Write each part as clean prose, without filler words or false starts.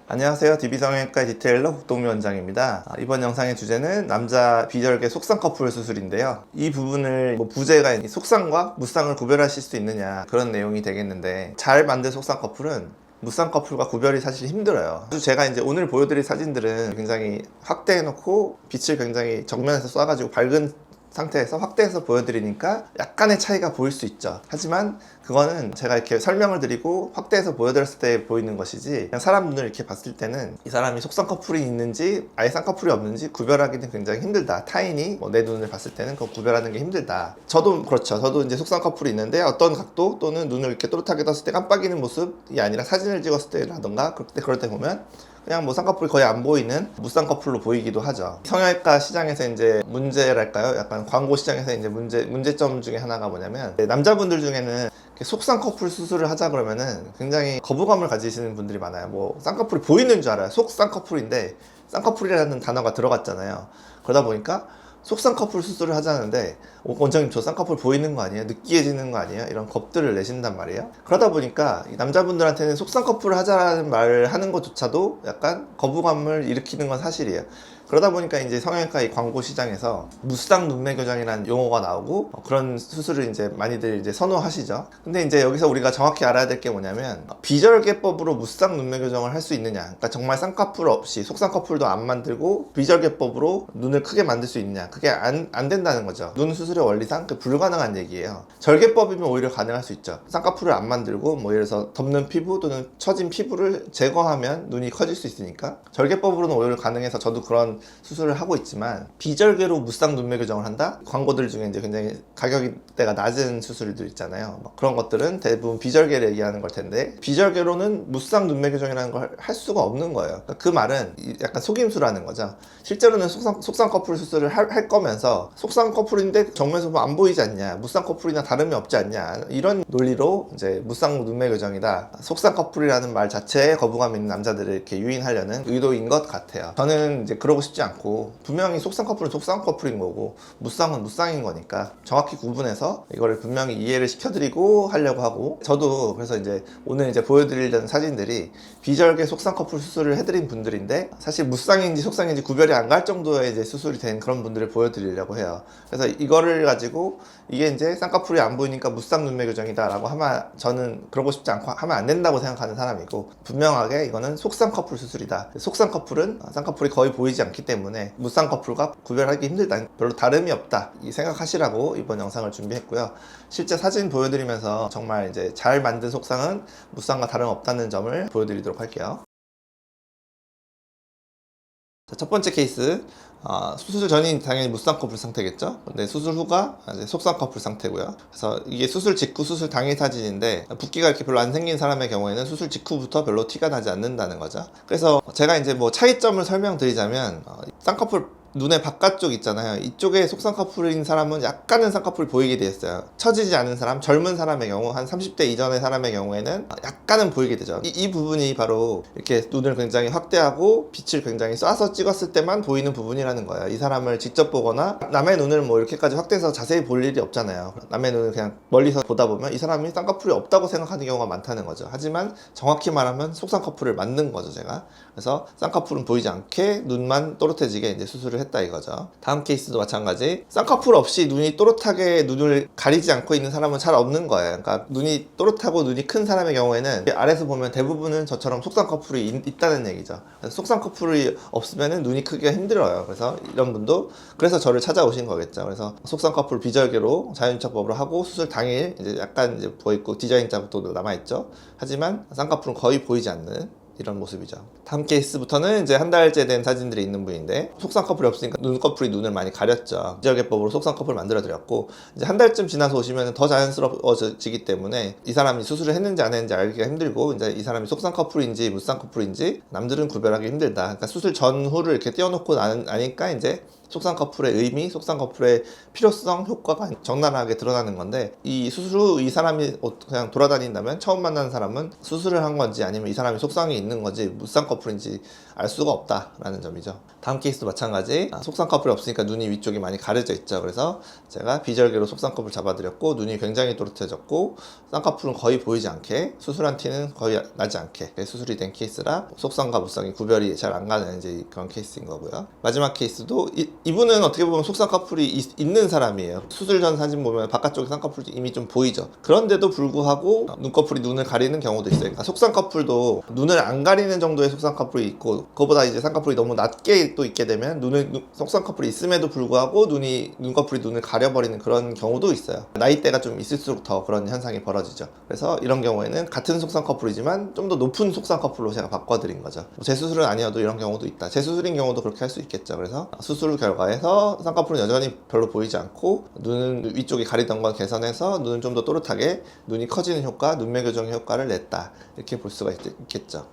안녕하세요. DB성형외과 디테일러 국동미 원장입니다. 이번 영상의 주제는 남자 비절개 속상 커플 수술인데요. 이 부분을 부제가 속상과 무쌍을 구별하실 수 있느냐 그런 내용이 되겠는데, 잘 만든 속상 커플은 무쌍 커플과 구별이 사실 힘들어요. 제가 이제 오늘 보여드릴 사진들은 굉장히 확대해놓고 빛을 굉장히 정면에서 쏴가지고 밝은 상태에서 확대해서 보여드리니까 약간의 차이가 보일 수 있죠. 하지만 그거는 제가 이렇게 설명을 드리고 확대해서 보여드렸을 때 보이는 것이지, 그냥 사람 눈을 이렇게 봤을 때는 이 사람이 속쌍 커플이 있는지 아예 쌍꺼풀이 없는지 구별하기는 굉장히 힘들다. 타인이 내 눈을 봤을 때는 그거 구별하는 게 힘들다. 저도 그렇죠. 저도 이제 속쌍 커플이 있는데 어떤 각도 또는 눈을 이렇게 또렷하게 떴을 때 깜빡이는 모습이 아니라 사진을 찍었을 때라던가 그럴 때 보면 그냥 쌍꺼풀이 거의 안 보이는 무쌍꺼풀로 보이기도 하죠. 성형외과 시장에서 이제 문제랄까요? 약간 광고 시장에서 이제 문제점 중에 하나가 뭐냐면, 남자분들 중에는 속쌍꺼풀 수술을 하자 그러면은 굉장히 거부감을 가지시는 분들이 많아요. 쌍꺼풀이 보이는 줄 알아요. 속쌍꺼풀인데 쌍꺼풀이라는 단어가 들어갔잖아요. 그러다 보니까 속쌍꺼풀 수술을 하자는데, 원장님 저 쌍꺼풀 보이는 거 아니에요? 느끼해지는 거 아니에요? 이런 겁들을 내신단 말이에요. 그러다 보니까 남자분들한테는 속쌍꺼풀을 하자라는 말을 하는 것조차도 약간 거부감을 일으키는 건 사실이에요. 그러다 보니까 이제 성형외과 이 광고 시장에서 무쌍 눈매 교정이라는 용어가 나오고, 그런 수술을 이제 많이들 이제 선호하시죠. 근데 이제 여기서 우리가 정확히 알아야 될 게 뭐냐면, 비절개법으로 무쌍 눈매 교정을 할 수 있느냐, 그러니까 정말 쌍꺼풀 없이 속쌍꺼풀도 안 만들고 비절개법으로 눈을 크게 만들 수 있느냐, 그게 안 된다는 거죠. 눈 수술의 원리상 불가능한 얘기예요. 절개법이면 오히려 가능할 수 있죠. 쌍꺼풀을 안 만들고 예를 들어서 덮는 피부 또는 처진 피부를 제거하면 눈이 커질 수 있으니까 절개법으로는 오히려 가능해서 저도 그런 수술을 하고 있지만, 비절개로 무쌍 눈매 교정을 한다? 광고들 중에 이제 굉장히 가격대가 낮은 수술들 있잖아요. 그런 것들은 대부분 비절개를 얘기하는 걸 텐데, 비절개로는 무쌍 눈매 교정이라는 걸 할 수가 없는 거예요. 그 말은 약간 속임수라는 거죠. 실제로는 속쌍 커플 수술을 할 거면서 속쌍 커플인데 정면에서 보면 안 보이지 않냐, 무쌍 커플이나 다름이 없지 않냐, 이런 논리로 이제 무쌍 눈매 교정이다, 속쌍 커플이라는 말 자체에 거부감 있는 남자들을 이렇게 유인하려는 의도인 것 같아요. 저는 이제 그러고 싶지 않고, 분명히 속쌍 커플은 속쌍 커플인 거고 무쌍은 무쌍인 거니까 정확히 구분해서 이거를 분명히 이해를 시켜드리고 하려고 하고, 저도 그래서 이제 오늘 이제 보여드리려는 사진들이 비절개 속쌍 커플 수술을 해드린 분들인데, 사실 무쌍인지 속쌍인지 구별이 안 갈 정도의 이제 수술이 된 그런 분들을 보여드리려고 해요. 그래서 이거를 가지고 이게 이제 쌍꺼풀이 안 보이니까 무쌍 눈매 교정이다 라고 하면, 저는 그러고 싶지 않고 하면 안 된다고 생각하는 사람이고, 분명하게 이거는 속쌍 커플 수술이다. 속쌍 커플은 쌍꺼풀이 거의 보이지 않기 때문에 무쌍 커플과 구별하기 힘들다, 별로 다름이 없다, 이 생각하시라고 이번 영상을 준비했고요. 실제 사진 보여드리면서 정말 이제 잘 만든 속쌍은 무쌍과 다름없다는 점을 보여드리도록 할게요. 자, 첫 번째 케이스, 수술 전인 당연히 무쌍 커플 상태겠죠. 근데 수술 후가 이제 속쌍 커플 상태고요. 그래서 이게 수술 직후 수술 당일 사진인데, 붓기가 이렇게 별로 안 생긴 사람의 경우에는 수술 직후부터 별로 티가 나지 않는다는 거죠. 그래서 제가 이제 차이점을 설명드리자면, 쌍꺼풀 눈의 바깥쪽 있잖아요. 이쪽에 속쌍 커플인 사람은 약간은 쌍꺼풀이 보이게 돼 있어요. 처지지 않은 사람, 젊은 사람의 경우, 한 30대 이전의 사람의 경우에는 약간은 보이게 되죠. 이 부분이 바로 이렇게 눈을 굉장히 확대하고 빛을 굉장히 쏴서 찍었을 때만 보이는 부분이라는 거예요. 이 사람을 직접 보거나 남의 눈을 이렇게까지 확대해서 자세히 볼 일이 없잖아요. 남의 눈을 그냥 멀리서 보다 보면 이 사람이 쌍꺼풀이 없다고 생각하는 경우가 많다는 거죠. 하지만 정확히 말하면 속쌍 커플을 만든 거죠, 제가. 그래서 쌍꺼풀은 보이지 않게 눈만 또렷해지게 이제 수술을 했다 이거죠. 다음 케이스도 마찬가지. 쌍꺼풀 없이 눈이 또렷하게 눈을 가리지 않고 있는 사람은 잘 없는 거예요. 그러니까 눈이 또렷하고 눈이 큰 사람의 경우에는 아래에서 보면 대부분은 저처럼 속쌍꺼풀이 있다는 얘기죠. 그래서 속쌍꺼풀이 없으면 눈이 크기가 힘들어요. 그래서 이런 분도 그래서 저를 찾아오신 거겠죠. 그래서 속쌍꺼풀 비절개로 자연인척법으로 하고, 수술 당일 이제 약간 이제 부어있고 디자인 자국도 남아있죠. 하지만 쌍꺼풀은 거의 보이지 않는 이런 모습이죠. 다음 케이스부터는 이제 한 달째 된 사진들이 있는 분인데, 속쌍 커플이 없으니까 눈꺼풀이 눈을 많이 가렸죠. 비절개법으로 속쌍 커플을 만들어 드렸고, 이제 한 달쯤 지나서 오시면 더 자연스러워지기 때문에 이 사람이 수술을 했는지 안 했는지 알기가 힘들고, 이제 이 사람이 속쌍 커플인지 무쌍 커플인지 남들은 구별하기 힘들다. 그러니까 수술 전후를 이렇게 떼어놓고 나니까 이제 속상 커플의 의미, 속상 커플의 필요성, 효과가 적나라하게 드러나는 건데, 이 수술 후 이 사람이 그냥 돌아다닌다면 처음 만나는 사람은 수술을 한 건지 아니면 이 사람이 속상이 있는 건지 무쌍 커플인지 알 수가 없다라는 점이죠. 다음 케이스도 마찬가지. 속상 커플이 없으니까 눈이 위쪽이 많이 가려져 있죠. 그래서 제가 비절개로 속상 커플 잡아드렸고, 눈이 굉장히 또렷해졌고 쌍꺼풀은 거의 보이지 않게, 수술한 티는 거의 나지 않게 수술이 된 케이스라 속상과 무쌍이 구별이 잘 안 가는 이제 그런 케이스인 거고요. 마지막 케이스도 이분은 어떻게 보면 속상 커플이 있는 사람이에요. 수술 전 사진 보면 바깥쪽에 쌍꺼풀이 이미 좀 보이죠. 그런데도 불구하고 눈꺼풀이 눈을 가리는 경우도 있어요. 그러니까 속상 커플도 눈을 안 가리는 정도의 속상 커플이 있고, 그거보다 이제 쌍꺼풀이 너무 낮게 또 있게 되면 속상 커플이 있음에도 불구하고 눈꺼풀이 눈을 가려버리는 그런 경우도 있어요. 나이대가 좀 있을수록 더 그런 현상이 벌어지죠. 그래서 이런 경우에는 같은 속상 커플이지만 좀 더 높은 속상 커플로 제가 바꿔드린 거죠. 재수술은 아니어도 이런 경우도 있다. 재수술인 경우도 그렇게 할 수 있겠죠. 그래서 수술 결과에서 쌍꺼풀은 여전히 별로 보이지 않고 눈은 위쪽이 가리던 건 개선해서 눈은 좀 더 또렷하게 눈이 커지는 효과, 눈매 교정 효과를 냈다. 이렇게 볼 수가 있겠죠.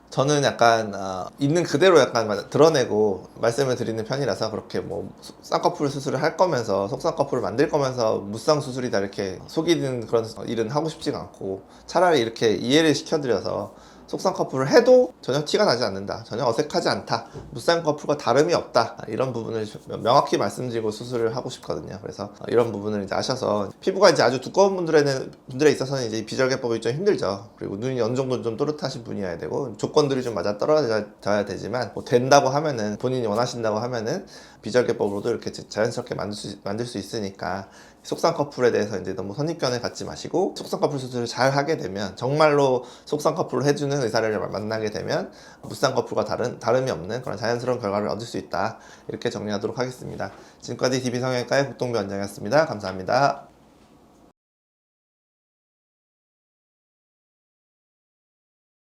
저는 약간 있는 그대로 약간 드러내고 말씀을 드리는 편이라서, 그렇게 뭐 쌍꺼풀 수술을 할 거면서 속쌍꺼풀을 만들 거면서 무쌍 수술이다 이렇게 속이는 그런 일은 하고 싶지가 않고, 차라리 이렇게 이해를 시켜드려서 속쌍꺼풀을 해도 전혀 티가 나지 않는다, 전혀 어색하지 않다, 무쌍꺼풀과 다름이 없다, 이런 부분을 명확히 말씀드리고 수술을 하고 싶거든요. 그래서 이런 부분을 이제 아셔서, 피부가 이제 아주 두꺼운 분들에 있어서는 이제 비절개법이 좀 힘들죠. 그리고 눈이 어느 정도 좀 또렷하신 분이어야 되고 조건들이 좀 맞아 떨어져야 되지만, 뭐 된다고 하면은, 본인이 원하신다고 하면은 비절개법으로도 이렇게 자연스럽게 만들 수 있으니까, 속상 커플에 대해서 이제 너무 선입견을 갖지 마시고, 속상 커플 수술을 잘 하게 되면, 정말로 속상 커플을 해주는 의사를 만나게 되면 무쌍 커플과 다름이 없는 그런 자연스러운 결과를 얻을 수 있다, 이렇게 정리하도록 하겠습니다. 지금까지 DB성형외과의 국동비 원장이었습니다. 감사합니다.